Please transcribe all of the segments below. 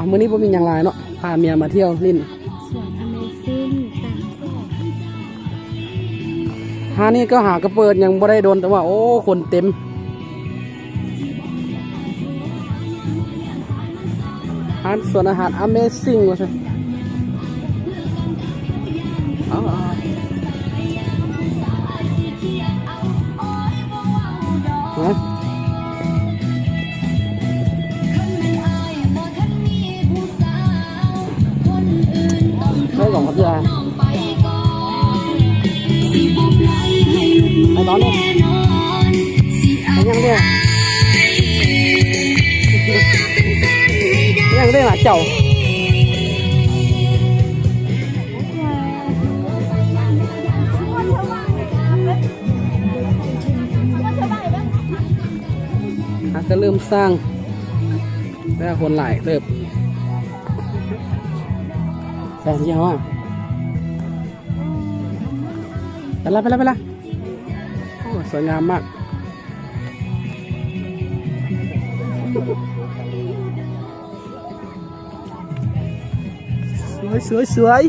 มื้อนี้บ่มีหยังหลายเนาะพาเมียมาเที่ยวลิ้นสวน Amazing ตามสวนหานี่ก็หากระเปิดยังบ่ได้โดนแต่ว่าโอ้คนเต็มร้านสวนอาหาร Amazing ว่าซั่นฮะใช่ของพัทยาไอ้น้องเนี่ยไอ้ยังเนี่ยยังได้หมาเจ้าก็เริ่มสร้างแล้วคนหลายเริ่มแสงเยอะไปละโอ้สวยงามมากสวย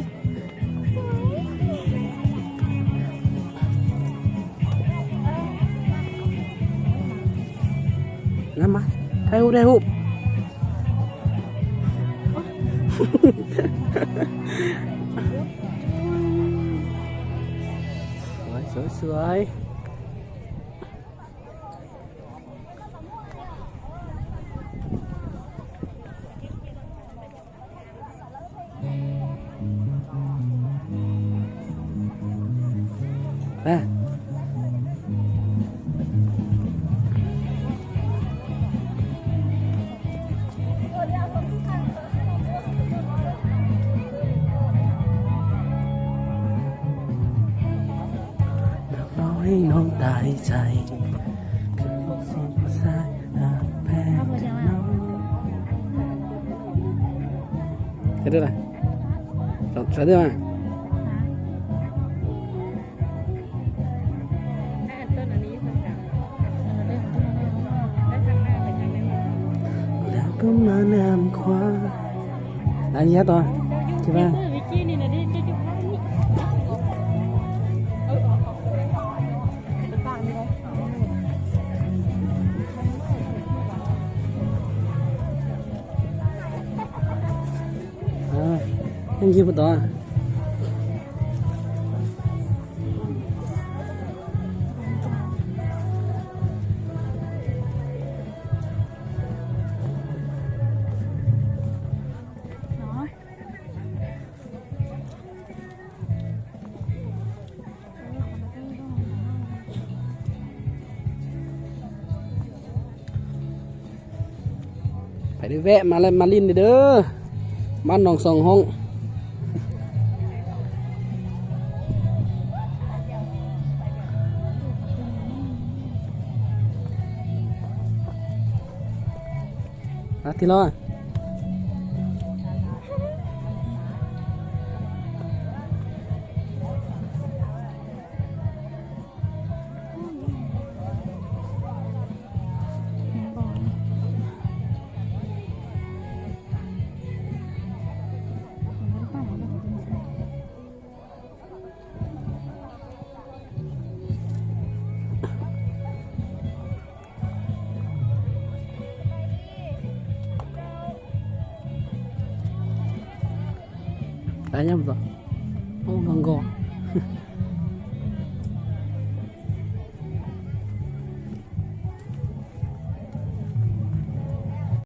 น้ำมาถ่ายรูปสวยนะให้น้องตายใจคือสิ่งสายแพ้น้องเห็นด้วยนะสวยด้วยมั้ยแล้วก็มานำคว้าอันนี้ต่อใช่ไหมยังคิดต่อไปได้แวะมาแล้วมาลิ้นเด้อบ้านหนองสองห้องที่รอได้ยังบ่โอ้น้องก็